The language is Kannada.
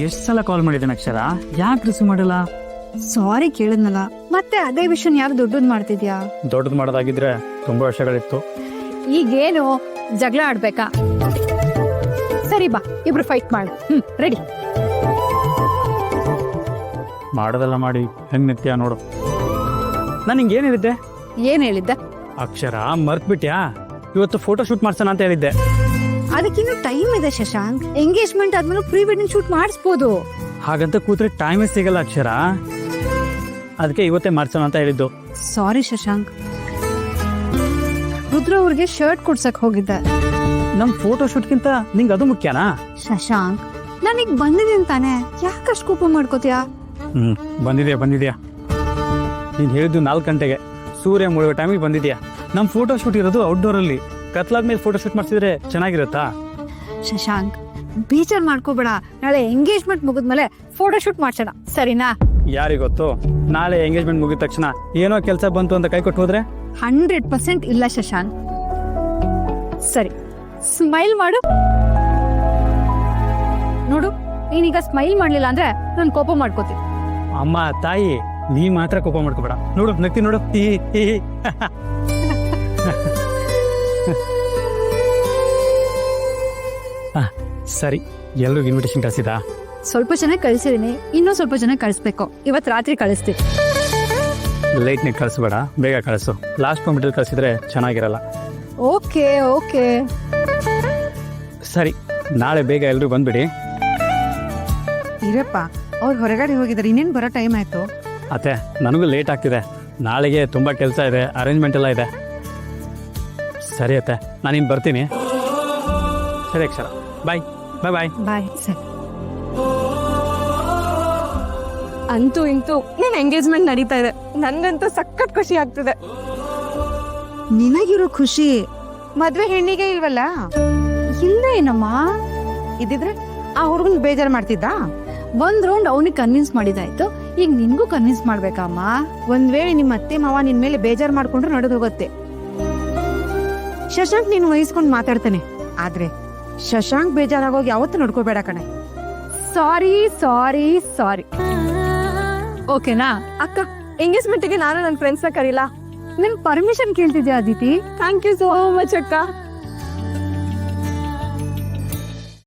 ಎಷ್ಟ್ ಸಲ ಕಾಲ್ ಮಾಡಿದ್ದೇನೆ ಅಕ್ಷರ, ಯಾಕೆ ರಿಸೀವ್ ಮಾಡಲ್ಲ? ಸಾರಿ ಕೇಳಿದ್ನಲ್ಲ, ಮತ್ತೆ ಅದೇ ವಿಷಯ ಯಾಕೆ ದೊಡ್ಡದ್ ಮಾಡ್ತಿದ್ಯಾ? ದೊಡ್ಡದು ಮಾಡೋದಾಗಿದ್ರೆ ತುಂಬಾ ವರ್ಷಗಳಿತ್ತು. ಈಗೇನು ಜಗಳ ಆಡ್ಬೇಕಾ? ಸರಿ ಬಾ, ಇಬ್ರು ಫೈಟ್ ಮಾಡು. ರೆಡಿ? ಮಾಡೋದೆಲ್ಲ ಮಾಡಿ ಹೆಂಗ್ ನಿತ್ಯ ನೋಡು. ನಾನು ಹಿಂಗೆ ಏನ್ ಹೇಳಿದ್ದೆ? ಏನ್ ಹೇಳಿದ್ದ? ಅಕ್ಷರ ಮರ್ತ್ಬಿಟ್ಯಾ? ಇವತ್ತು ಫೋಟೋ ಶೂಟ್ ಮಾಡ್ಸೋಣ ಅಂತ ಹೇಳಿದ್ದೆ. ಅದಕ್ಕಿನ್ನೂ ಟೈಮ್ ಇದೆ ಶಶಾಂಕ್. ಎಂಗೇಜ್ಮೆಂಟ್ ಆದ್ಮೇಲೆ ಪ್ರೀ ವೆಡ್ಡಿಂಗ್ ಶೂಟ್ ಮಾಡಿಸ್ಬೋದು. ಹಾಗಂತ ಕೂತ್ರೆ ಟೈಮೇ ಸಿಗಲ್ಲ ಅಕ್ಷರ, ಅದಕ್ಕೆ ಇವತ್ತೇ ಮಾಡ್ಸೋಣ ಅಂತ ಹೇಳಿದ್ದು. ಸಾರಿ ಶಶಾಂಕ್. ರುದ್ರ ಅವ್ರಿಗೆ ಶರ್ಟ್ ಕೊಡ್ಸಕ್ ಹೋಗಿದ್ದೆ. ನಮ್ ಫೋಟೋ ಶೂಟ್ಗಿಂತ ನಿಂಗೆ ಅದು ಮುಖ್ಯನಾ? ಶಶಾಂಕ್, ನಾನೀಗ ಬಂದಿದ್ದೀನಿ ತಾನೆ, ಯಾಕಷ್ಟು ಕೋಪ ಮಾಡ್ಕೋತೀಯ? ಬಂದಿದ್ಯಾ. ನೀನ್ ಹೇಳಿದ್ದು 4 ಗಂಟೆಗೆ, ಸೂರ್ಯ ಮುಳುಗೋ ಟೈಮಿಗೆ ಬಂದಿದ್ಯಾ. ನಮ್ ಫೋಟೋ ಶೂಟ್ ಇರೋದು ಔಟ್ಡೋರ್ ಅಲ್ಲಿ. ಕತ್ಲಾದ್ಮೇಲೆ ಫೋಟೋ ಶೂಟ್ ಮಾಡ್ಸಿದ್ರೆ ಚೆನ್ನಾಗಿರುತ್ತಾ? ಶಶಾಂಕ್, ಬೇಜಾರ್ ಮಾಡ್ಕೋಬೇಡ. ನಾಳೆ ಎಂಗೇಜ್ಮೆಂಟ್ ಮುಗಿದ್ಮೇಲೆ ಫೋಟೋ ಶೂಟ್ ಮಾಡ್ಸೋಣ, ಸರಿನಾ? ಯಾರಿಗೊತ್ತು, ನಾಳೆ ಎಂಗೇಜ್ಮೆಂಟ್ ಮುಗಿದ ತಕ್ಷಣ ಏನೋ ಕೆಲಸ ಬಂತು ಅಂತ ಕೈ ಕೊಟ್ಟು ಹೋದ್ರೆ? 100% ಇಲ್ಲ ಶಶಾಂಕ್. ಸರಿ, ಸ್ಮೈಲ್ ಮಾಡು. ನೋಡು, ನೀನೀಗ ಸ್ಮೈಲ್ ಮಾಡ್ಲಿಲ್ಲ ಅಂದ್ರೆ ನಾನು ಕೋಪ ಮಾಡ್ಕೋತೀನಿ. ಅಮ್ಮ ತಾಯಿ, ನೀ ಮಾತ್ರ ಕೋಪ ಮಾಡ್ಕೋಬೇಡ. ನೋಡು ನಗ್ತಿ ನೋಡು. ಸರಿ, ಎಲ್ರಿಗೂ ಇನ್ವಿಟೇಷನ್ ಕಳಿಸಿದಾ? ಸ್ವಲ್ಪ ಜನ ಕಳಿಸಿದೀನಿ, ಇನ್ನೂ ಸ್ವಲ್ಪ ಜನ ಕಳಿಸ್ಬೇಕು. ಇವತ್ತು ರಾತ್ರಿ ಕಳಿಸ್ತೀನಿ. ಲೇಟ್ನಿಗೆ ಕಳಿಸ್ಬೇಡ, ಬೇಗ ಕಳಿಸು. ಲಾಸ್ಟ್ ಮೊಮೆಂಟಲ್ಲಿ ಕಳಿಸಿದ್ರೆ ಚೆನ್ನಾಗಿರಲ್ಲ. Okay okay. ಸರಿ, ನಾಳೆ ಬೇಗ ಎಲ್ರು ಬಂದ್ಬಿಡಿ. ಇರಪ್ಪ, ಅವ್ರು ಹೊರಗಡೆ ಹೋಗಿದ್ದಾರೆ, ಇನ್ನೇನು ಬರೋ ಟೈಮ್ ಆಯ್ತು. ಅತ್ತೆ, ನನಗೂ ಲೇಟ್ ಆಗ್ತಿದೆ. ನಾಳೆಗೆ ತುಂಬಾ ಕೆಲಸ ಇದೆ, ಅರೇಂಜ್ಮೆಂಟ್ ಎಲ್ಲ ಇದೆ. ಸರಿ ಅತ್ತೆ, ನಾನಿನ್ ಬರ್ತೀನಿ. ಸರಿ ಅಕ್ಷರ, ಬಾಯ್ ಬಾಯ್ ಬಾಯ್ ಬಾಯ್. ಸರಿ. ಅಂತೂ ಇಂತೂ ನಿನ್ ಎಂಗೇಜ್ಮೆಂಟ್ ನಡೀತಾ ಇದೆ. ನನ್ಗಂತೂ ಸಖತ್ ಖುಷಿ ಆಗ್ತಿದೆ. ನಿನಗಿರೋ ಖುಷಿ ಮದ್ವೆ ಹೆಣ್ಣಿಗೆ ಇಲ್ವಲ್ಲ? ಇಲ್ಲ ಏನಮ್ಮ, ಇದ್ದಿದ್ರೆ ಆ ಹುಡುಗನ್ ಬೇಜಾರು ಮಾಡ್ತಿದ್ದ. ಒಂದ್ ರೌಂಡ್ ಅವನಿಗೆ ಕನ್ವಿನ್ಸ್ ಮಾಡಿದಾಯ್ತು, ಈಗ ನಿನ್ಗೂ ಕನ್ವಿನ್ಸ್ ಮಾಡ್ಬೇಕಮ್ಮ. ಒಂದ್ ವೇಳೆ ನಿಮ್ಮ ಅತ್ತೆ ಮಾವ ನಿನ್ ಮೇಲೆ ಬೇಜಾರು ಮಾಡ್ಕೊಂಡ್ರೆ ನಡೆದು ಹೋಗುತ್ತೆ. ಶಶಾಂಕ್ ನೀನು ವಹಿಸ್ಕೊಂಡು ಮಾತಾಡ್ತಾನೆ, ಆದ್ರೆ ಶಶಾಂಕ್ ಬೇಜಾರಾಗೋಗಿ ಯಾವತ್ತೂ ನೋಡ್ಕೋಬೇಡ ಕಣೆ. ಸಾರಿ ಸಾರಿ ಸಾರಿ. ಓಕೆನಾ? ಅಕ್ಕ, ಎಂಗೇಜ್ಮೆಂಟ್ಗೆ ನಾನು ನನ್ನ ಫ್ರೆಂಡ್ಸ್ನ ಕರೀಲಾ? ನಿನ್ ಪರ್ಮಿಷನ್ ಕೇಳ್ತಿದ್ಯಾ Aditi? Thank you so much ಅಕ್ಕ.